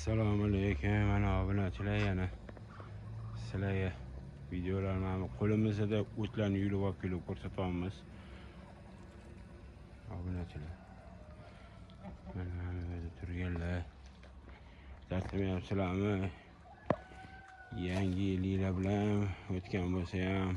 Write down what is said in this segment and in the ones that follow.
Assalomu alaykum. Mana obunachilar, yana sizlarga videolarni qo'limizda o'tlarni yulib olib kelib ko'rsatyapmiz. Obunachilar, mana yerda turganlar, dartmayapsizlarmi? Yangi yillar bilan o'tgan bo'lsa ham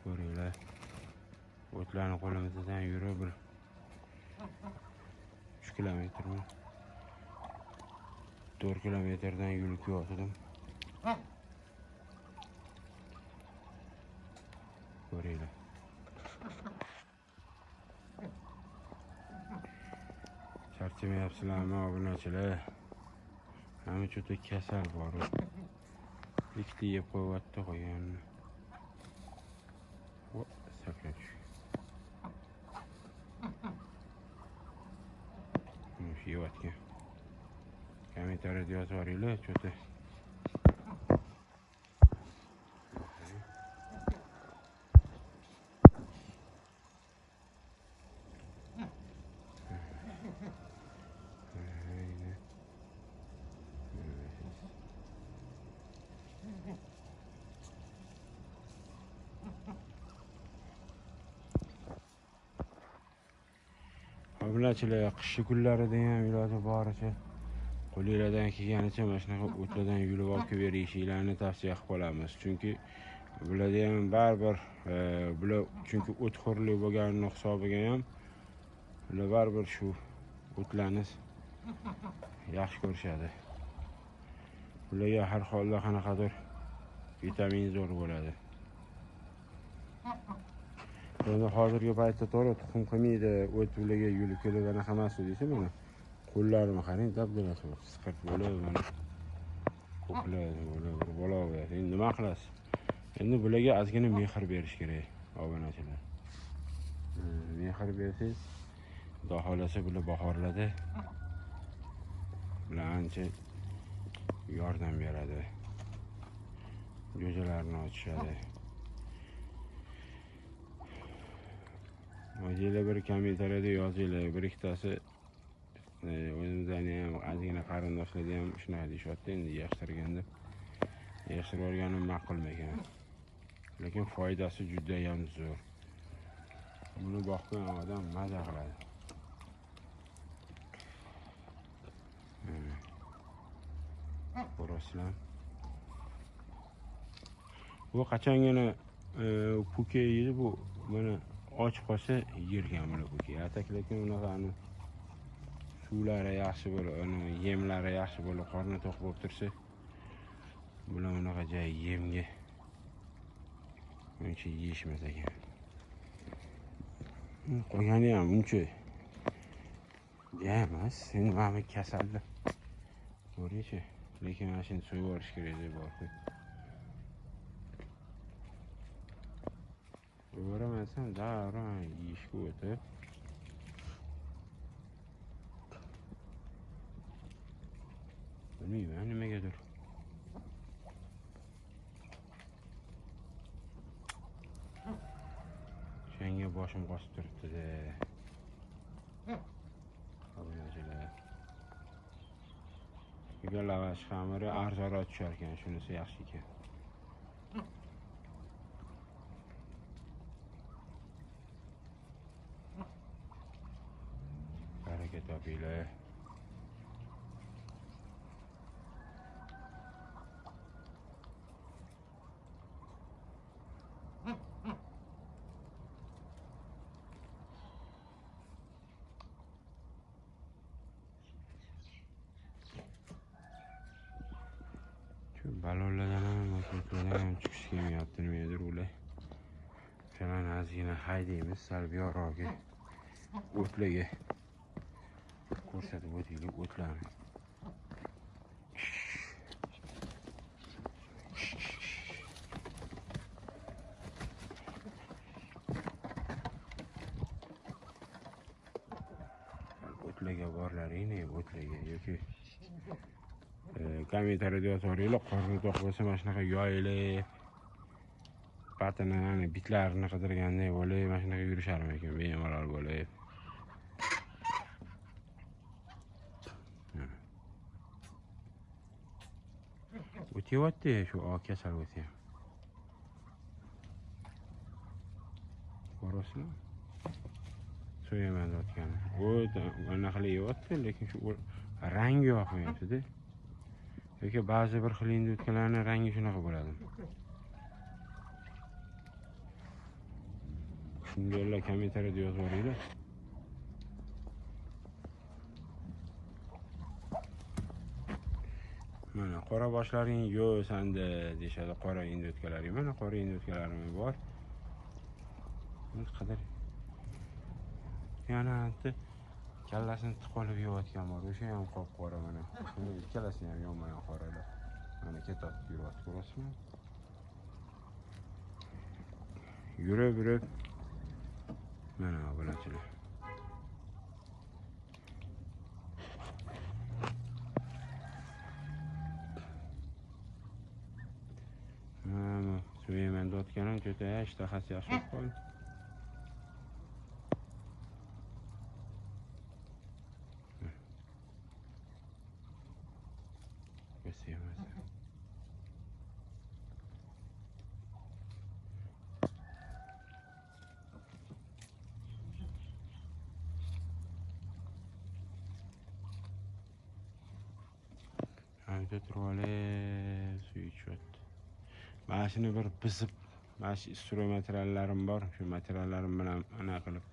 ko'ringlar, o'tlarni qo'limizdan yurib bir 3 kilometrmi 4 kilometrdan yurib keldim. Ko'ringlar. Charchamayapsizlarmi obunachilar? Hamma joyda kasal bor. Ikkita yeb qo'yapti qo'yganini. Sakrash. Yeyotgan. Kommentariyada yozib yuboringlar, cho'ta. Obunachilar, qish kunlarida ham iloji boricha qo'lingizdan kelganicha mana shunaqa o'tlardan yulib olib berishinglarni tavsiya qilib qolamiz. Chunki bularda ham baribir bular chunki o'txo'rlik bo'lganini hisobiga ham bular baribir shu o'tlarni yaxshi ko'rishadi. Bularga har holda qanaqadir vitamin zo'r bo'ladi. Endi hozirgi paytda to'g'ri tuxum qilmaydi, o't bularga yulib kelib anaqa emas deysa, mana qo'llarini qarang, dabdalasi bor, siqirt bo'lib, mana ko'kladi, bo'lib bo'layapti. Endi nima qilasiz? Endi bularga ozgina mehr berish kerak, obunachilar. Mehr bersangiz, xudo xolasa bular bahorlarda bular ancha yordam beradi. Jo'jalarni ochishadi. O'zinglar bir kommentariyada yozinglar, bir ikkitasi o'zimizdan ham ozgina qarindoshlarda ham shunaqa deyishyapti, endi yig'ishtirganda yig'ishtirib olganim ma'qulmikan. Lekin foydasi juda ham zo'r. Buni boqgan odam maza qiladi. Ko'rasizlar. Bu qachongina pukaydi bu, mana och qolsa yergan bular pukiy. Lekin unaqani suvlari yaxshi bo'lib, yemlari yaxshi bo'lib, qorni to'q bo'lib tursa, bular unaqa joy yemga uncha yeyishmas ekan. Qo'ygani ham uncha emas, endi mana kasalda. Ko'ringchi, lekin mana shuni so'yib olish kerak deb bor-ku. O'ramasam darrov yeyishga o'tib bilmayman nimagadir. Shanga boshim qosib turibdi-da. Obunachilar. Agar lavash xamiri arzonroq tushar ekan, shunisi yaxshi ekan. Baraka topinglar. Balonlardan ham, motorlardan ham chiqish kelmayapti, nimadir ular. Shuni ozgina haydaymiz, sal buyoqroqga o'tlarga ko'rsatib o'taylik o'tlarni. O'tlarga borlaringni, o'tlarga yoki kommentariyada yozib yuboringlar, qorni to'q bo'lsa mana shunaqa yoyilib patini, hani bitlarini qidirganday bo'lib, mana shunaqa yurisharm ekan, bemalol bo'lib. O'tyapti shu kasal o'tyapti. Ko'rasizmi? So'yaman o'tgan. U anaqa qilyapti, lekin shu rangi yoqmayapti-da. Yoki ba'zi bir xil o'tganlarning rangi shunaqa bo'ladi. Shunday kommentariyada yozib yuboringlar. Mana qora boshlaring yo'q sanda deyshadi, qora o'tganlaring. Mana qora o'tganlarim bor. Qadar yana kallasini tiqolib yeyotgan bor. O'sha ham qop-qora mana. Ikkalasi ham yonma-yon qoralar. Mana ketyapti, yuryapti, ko'rasizmi? Yurib mana bularchilar. Mana Süleyman o'tganim juda ishtahasi yaxshi qoldi. Hayda turib suv ichyapti. Mana shuni bir bizib, mana shu istroy materiallarim bor. Shu materiallarim bilan ana qilib,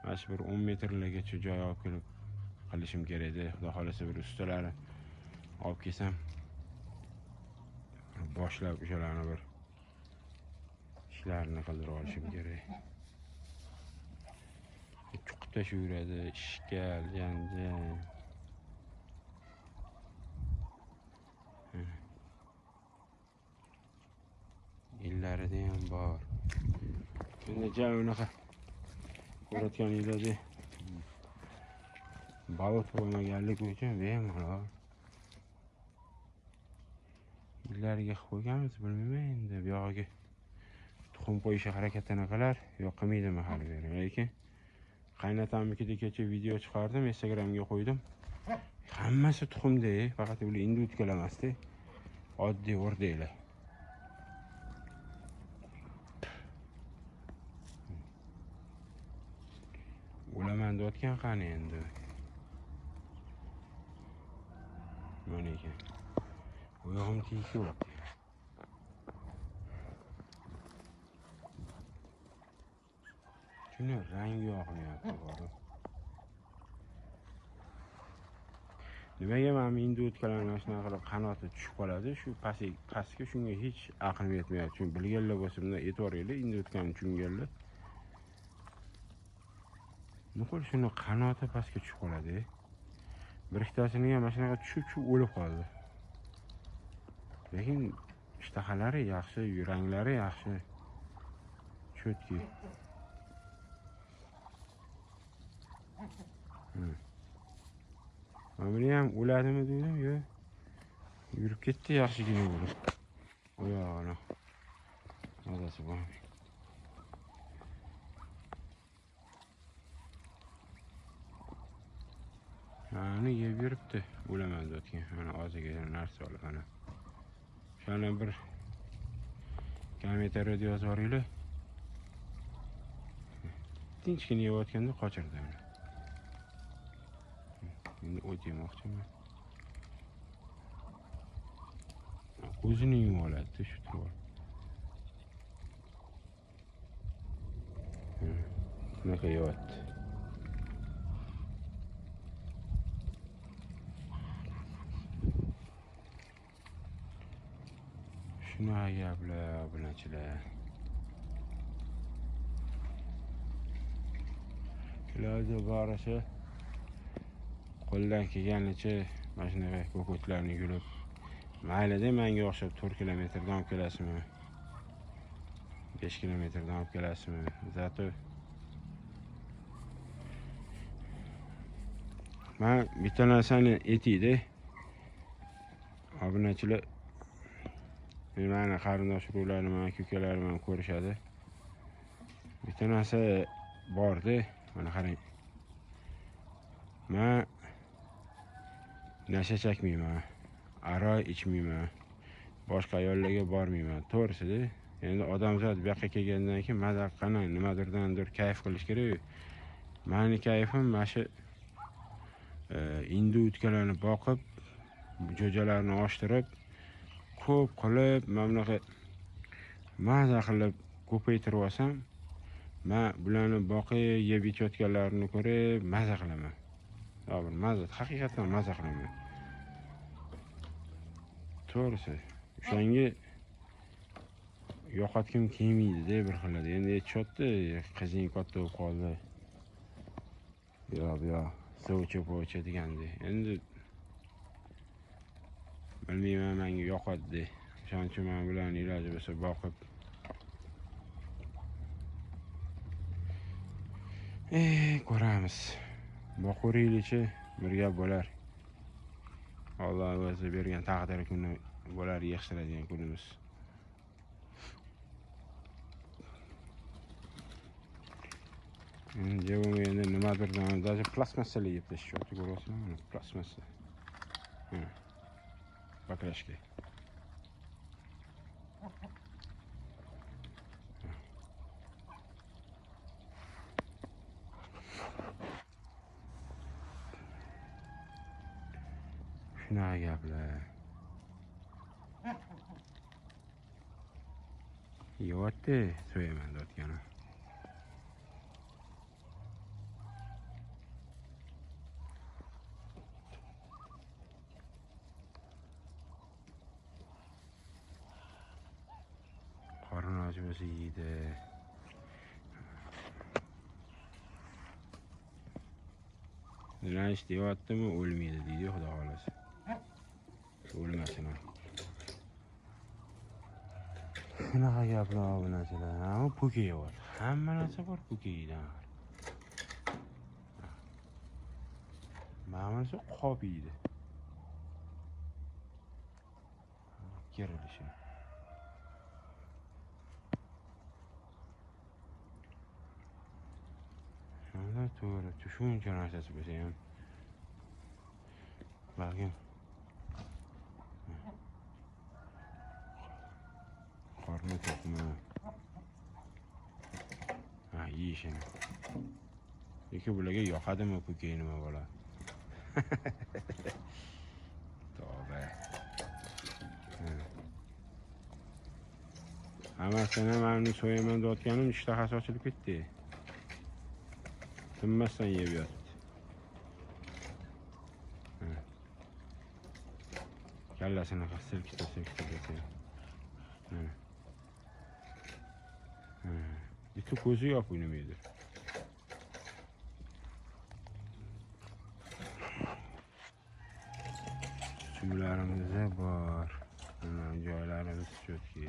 mana shu bir 10 metrlargacha joy olib kelib qilishim kerak edi. Xudo xolasa bir ustalari olib kelsam, boshlab o'shalarni bir ishlarini qildirib olishim kerak. Chuqib tashaveradi, ishkal, janjal. Illarida ham bor. Endi jam unaqa ko'rayotganinglarda balot bo'lmaganlik uchun bemalol illariga qilib qo'yganmiz, bilmayman endi bu yog'iga tuxum qo'yish harakatini qilar, yo'q qilmaydimi hali beri. Lekin qaynatamnikida kecha video chiqardim, Instagramga qo'ydim. Hammasi tuxumda, faqat ular endi o'tkalamasdi. Oddiy o'rdaklar. O'laman deyotgan qani endi. Mana ekan. Oyog'im tegishyapti. Shuni rangi yoqmayapti bor. Nimaga mana endi o'tkalarni shunaqa qilib qanoti tushib qoladi, shu pastga shunga hech aqlim yetmayapti. Chunki bilganlar bo'lsa bundan e'tiboringlar, endi o'tganni tushunganlar. Nuqul shuni qanoti pastga tushib qoladi. Bir ikkitasini ham mana shunaqa tushib o'lib qoldi. Lekin ishtahalari yaxshi, ranglari yaxshi. Chotki. Mana ham o'ladimi dedim, yo'q. Yurib ketdi yaxshigina bo'lib. Oyog'ini. Mazasi bor. Ani yeb yuribdi, o'laman deyotgan. Mana oziga narsa olib ana. Shundan bir kommentariyada yozib yuboringlar. Tinchgina yeyotganda qochirdi uni. Endi o't yemoqchiman. O'zini yumib oladi shu turib. Shunaqa yeyapti. Shunaqa gaplar bilanchilar. Iloji boricha qo'ldan kelganicha mana shunaqa ko'katlarni yulib, mayli-da menga o'xshab 4 kilometrdan olib kelasizmi? 5 kilometrdan olib kelasizmi? Zato men bitta narsani aytayda. Obunachilar meni qarindosh urug'larim, ko'kalarim ham ko'rishadi. Bitta narsa bordi, mana qarang. Men nasha chekmayman, aroq ichmayman, boshqa ayollarga bormayman. To'g'risi-da. Endi odamzod bu yoqqa kelgandan keyin maza qilib nimadirdandir kayf qilish kerak. Meni kayfim mana shu indi utkalarni boqib, jo'jalarni oshtirib, ko'p qilib, mana bunaqa maza qilib ko'paytirib olsam, men bularni boqib, yeb ichayotganlarini ko'rib maza qilaman. To'g'ri, maza, haqiqatan maza qilaman. To'g'risi, o'shanga yo'qotgim kelmaydi-da bir xilda. Endi aytishyapti, qizing katta bo'lib qoldi. Yo, sovchi deganda. Endi bilmayman, menga yoqadi. O'shaning uchun men bularni iloji bo'lsa boqib. Ko'ramiz. Boquraylikchi, bir gap bo'lar. Alloh o'zi bergan taqdir kuni bo'lar, yaxshiladigan kunimiz. Endi endi nimadirdan даже plastmassalar yeb tashyapti, ko'ryapsizmi? Plastmassa. Baklashka. Shunaqa gaplar. Yeyapti, so'yaman deyotganim. Qorni och bo'lsa yeydi. Nima deyaptimi, o'lmaydi deydi, xudo xolasa. O'lmasin. Shunaqa gaplar bu narsalar. Ammo po'kayapti. Hamma narsa bor po'kaydan. Mana shu qop yeydi. Kerilishi. Shunda to'g'ri, shuncha narsasi bo'lsa ham. Balkim qorni to'qmi? Yeyishini. Lekin bularga yoqadimi po'kay nima bo'la? Tavba. Hammasini men so'yaman deyotganim ishtahasi ochilib ketdi. Tinmasdan yeb yotdi. Kallasini silkitib yotdi. Bitta ko'zi yo'q o'ynamaydi. Suvlarimiz bor. Joylarimiz cho'tki.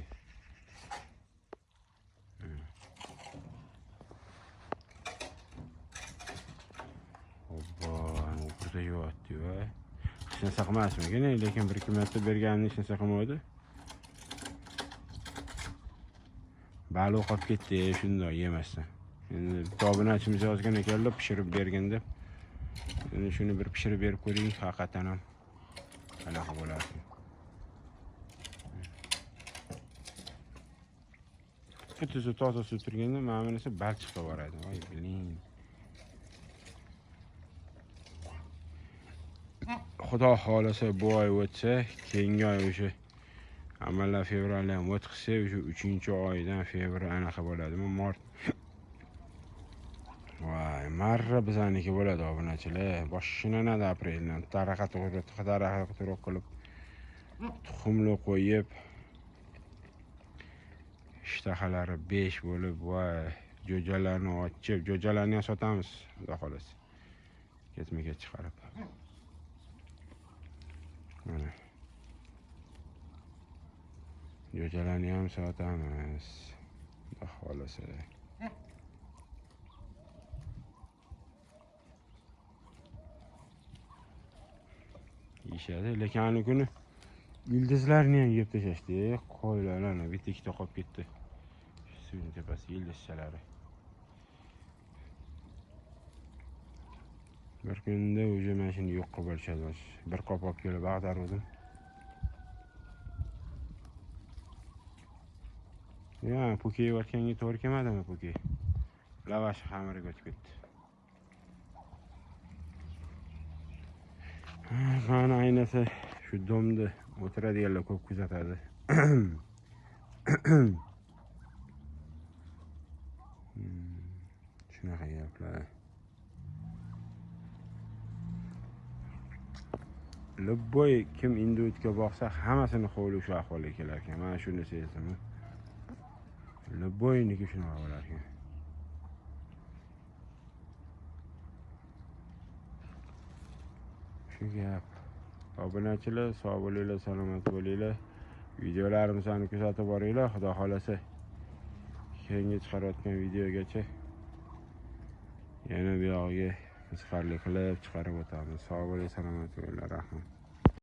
Burada yotdi va hech narsa qilmasmikan, lekin bir ikki marta berganini hech narsa qilmadi. Baliq qolib ketdi, shunday yemasdan. Endi tobinachimiz yozgan ekanlar, pishirib bergan deb. Endi shuni bir pishirib berib ko'ring, haqiqatan ham qanaqa bo'ladi. Tuzi toza suv turganda mana bunisi balchiqqa boradi. Voy biling. Xudo xolasa bu oy o'tsa, keyingi oy o'sha amallar fevralda ham o'tqizsa, o'sha 3-oydan fevral anaqa bo'ladimi? Mart. Voy, marra bizaniki bo'ladi obunachilar. Boshidan apreldan taraqa turib qilib tuxumli qo'yib ishtahalari 5 bo'lib, voy, jo'jalarni ochib, jo'jalarni ham sotamiz, xudo xolasa. Ketma-ket chiqarib. Mana. Jo'jalarni ham sotamiz, xudo xolasa. Yeyishadi, lekin ana kuni Ildizlarni ham yeb tashlashdi. Qo'ylar ana bitta ikkita qolib ketdi. Suvning tepasi ildizchalari. Bir kunda o'sha mashina yo'q qilib bo'lishadi. Bir qop olib kelib ag'dardim. Ya, pukayotganga to'g'ri kelmadimi puki? Lavash xamiriga o'tib ketdi. Mana aynasi shu domda o'tiradiganlar ko'p kuzatadi. Shunaqa gaplar. Любой kim individga boqsa hammasini qo'li shu ahvolga kelar ekan. Mana shuni sezdim. Любойniki shunaqa bo'lar ekan. Shu gap. Obunachilar, sog' bo'linglar, salomat bo'linglar. Videolarimizni kuzatib boringlar, xudo xolasa. Keyingi chiqarayotgan videogacha yana bu yog'iga qiziqarli qilib chiqarib o'tamiz. Sog' bo'ling, salomat bo'linglar, rahmat.